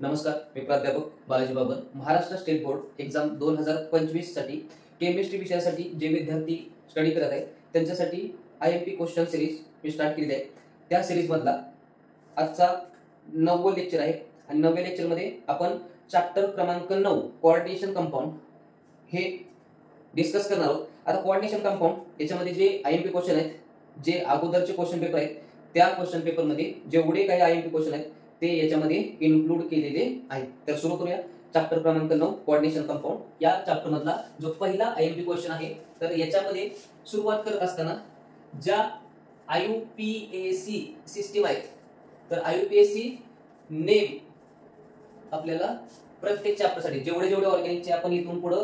नमस्कार, मी प्राध्यापक Balaji Babar. Maharashtra state board exam 2025 साठी केमिस्ट्री विषयासाठी जे विद्यार्थी स्टडी करत आहेत त्यांच्यासाठी IMP क्वेश्चन सिरीज मी स्टार्ट केली आहे. त्या सिरीज मधला आजचा 9वा लेक्चर आहे आणि 9व्या लेक्चर मध्ये आपण चॅप्टर क्रमांक 9 कोऑर्डिनेशन कंपाऊंड हे डिस्कस करणार आहोत. आता कोऑर्डिनेशन कंपाऊंड याच्यामध्ये जे IMP क्वेश्चन आहेत, जे अगोदरचे क्वेश्चन पेपर आहेत, त्या क्वेश्चन पेपर मध्ये जेवढे काही IMP क्वेश्चन आहेत ते याच्यामध्ये इन्क्लूड केलेले आहेत. तर सुरू करूया. चॅप्टर क्रमांक 9 कोऑर्डिनेशन कंपाऊंड. या चॅप्टर मधला जो पहिला IMP क्वेश्चन आहे, तर याच्यामध्ये सुरुवात करत असताना ज्या IUPAC सिस्टीम आहेत, तर IUPAC नेम आपल्याला प्रत्येक चॅप्टर साठी जेवढे ऑर्गॅनिकचे आपण इथून पुढे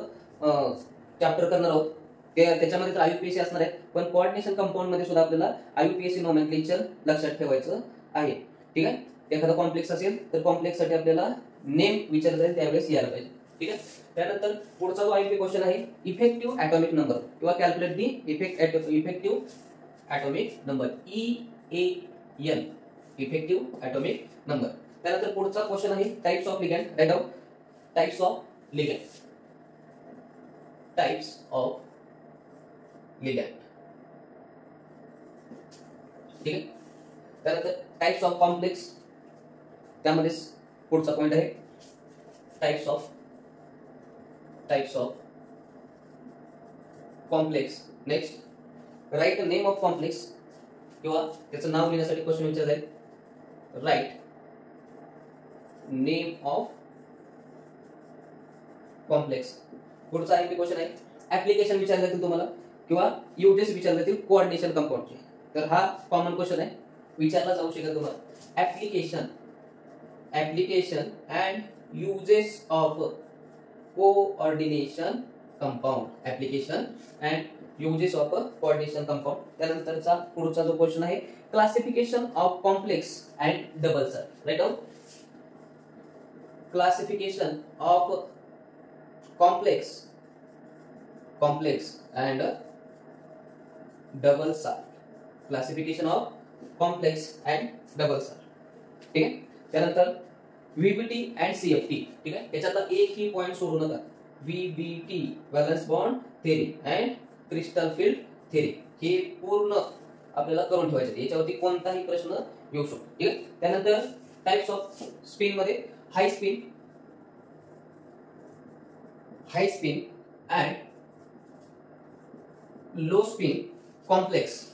चॅप्टर करणार आहोत त्याच्यामध्ये तर IUPAC असणार आहे, पण कोऑर्डिनेशन कंपाऊंड मध्ये सुद्धा आपल्याला IUPAC नोमेनक्लेचर लक्षात ठेवायचं आहे. ठीक आहे. एखादा कॉम्प्लेक्स असेल तर कॉम्प्लेक्स साठी आपल्याला नेम विचारलं जाईल, त्यावेळेस यायला पाहिजे. ठीक आहे. त्यानंतर पुढचा जो IMP क्वेश्चन आहे, इफेक्टिव्ह ॲटॉमिक नंबर किंवा calculate the effective atomic number, EAN, effective atomic number. त्यानंतर पुढचा क्वेश्चन आहे types of ligand. Write down types of ligand. Types of ligand. ठीक आहे. त्यानंतर टाइप्स ऑफ कॉम्प्लेक्स, त्यामध्ये पुढचा पॉइंट आहे types of complex. Next, write name of complex किंवा त्याचं नाव लिहिण्यासाठी क्वेश्चन विचारला आहे, राईट नेम ऑफ कॉम्प्लेक्स. पुढचा IMP क्वेश्चन आहे ऍप्लिकेशन विचारले जातील तुम्हाला किंवा युजेस विचारले जातील कोऑर्डिनेशन कंपाऊंडचे. तर हा कॉमन क्वेश्चन आहे, विचारला जाऊ शकेल तुम्हाला. application and uses of coordination compound. application and uses of coordination compound. त्यानंतरचा पुढचा जो क्वेश्चन आहे classification of complex and double salt. Write down classification of complex and double salt. Classification of complex and double salt. ठीक आहे. त्यानंतर VBT and CFT. ठीक आहे. याच्यातला एकही पॉइंट सोडू नका. VBT valence bond theory and crystal field theory हे पूर्ण आपल्याला करून ठेवायचे. याच्यावरती कोणताही प्रश्न येऊ शकतो. ठीक आहे. त्यानंतर टाइप्स ऑफ स्पिन मध्ये high spin and low spin complex.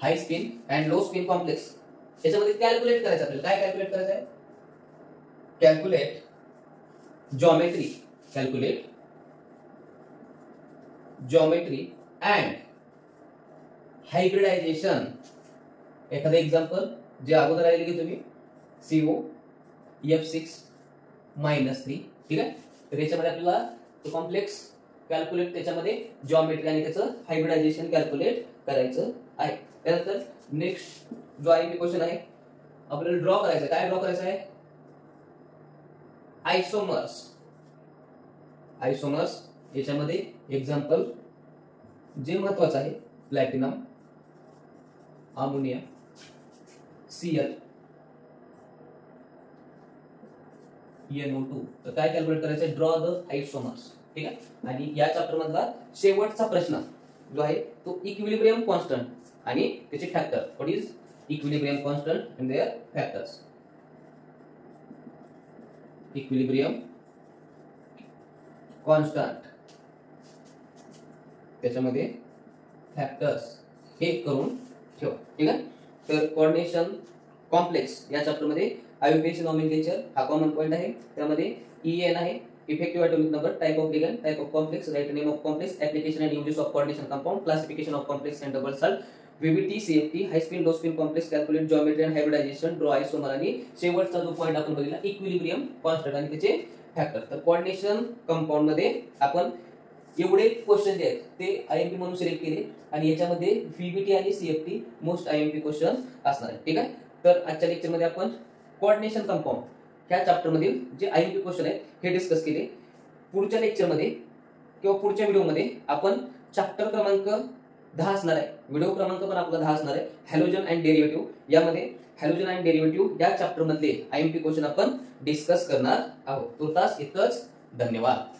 High spin and low spin complex याच्यामध्ये कॅल्क्युलेट करायचं आपल्याला. काय कॅल्क्युलेट करायचं आहे? Calculate geometry and hybridization. एखादं एक्झाम्पल जे अगोदर आलेली की तुम्ही COF6-3. ठीक आहे. तर याच्यामध्ये आपल्याला तो कॉम्प्लेक्स कॅल्क्युलेट, त्याच्यामध्ये जॉमेट्री आणि त्याचं हायब्रिडायझेशन कॅल्क्युलेट करायचं आहे. त्यानंतर नेक्स्ट जो IMP क्वेश्चन आहे आपल्याला ड्रॉ करायचं. काय ड्रॉ करायचं आहे? आयसोमर्स. याच्यामध्ये एक्झाम्पल जे महत्वाचं आहे प्लॅटिनम, अमोनिया, Cl, NO2. तर काय कॅल्क्युलेट करायचं? Draw the आयसोमर्स. ठीक आहे. आणि या चॅप्टर मधला शेवटचा प्रश्न जो आहे तो इक्विलिब्रियम कॉन्स्टंट आणि त्याचे factor. What is equilibrium constant and their factors. Equilibrium constant त्याच्यामध्ये फॅक्टर्स हे करून ठेवा. ठीक आहे. तर कोऑर्डिनेशन कॉम्प्लेक्स या चॅप्टर मध्ये IUPAC नोमेनक्लेचर हा कॉमन पॉइंट आहे. त्यामध्ये EAN आहे, effective atomic number, type of ligand, type of complex, write name of complex, application and uses of coordination compound, classification of complex and double salt, VBT, CFT, high spin, low spin complex, calculate geometry and hybridisation, draw आयसोमर आणि शेवटचा जो point आपण बघितला equilibrium constant आणि त्याचे factor. तर coordination compound मध्ये आपण एवढे क्वेश्चन जे आहेत ते IMP म्हणून सिलेक्ट केले आणि याच्यामध्ये VBT आणि CFT मोस्ट IMP क्वेश्चन असणार आहे. ठीक आहे. तर आजच्या लेक्चर मध्ये आपण कोऑर्डिनेशन कंपाऊंड ह्या चॅप्टर मधील जे IMP क्वेश्चन आहेत हे डिस्कस केले. पुढच्या लेक्चर मध्ये किंवा पुढच्या व्हिडिओ मध्ये आपण चॅप्टर क्रमांक 10 असणार आहे. व्हिडिओ क्रमांक पण आपला 10 असणार आहे, हॅलोजन अँड डेरिव्हेटिव्ह. यामध्ये हॅलोजन आयन डेरिव्हेटिव्ह या चॅप्टर मधले IMP क्वेश्चन आपण डिस्कस करणार आहोत. तुर्तास इतकंच. धन्यवाद.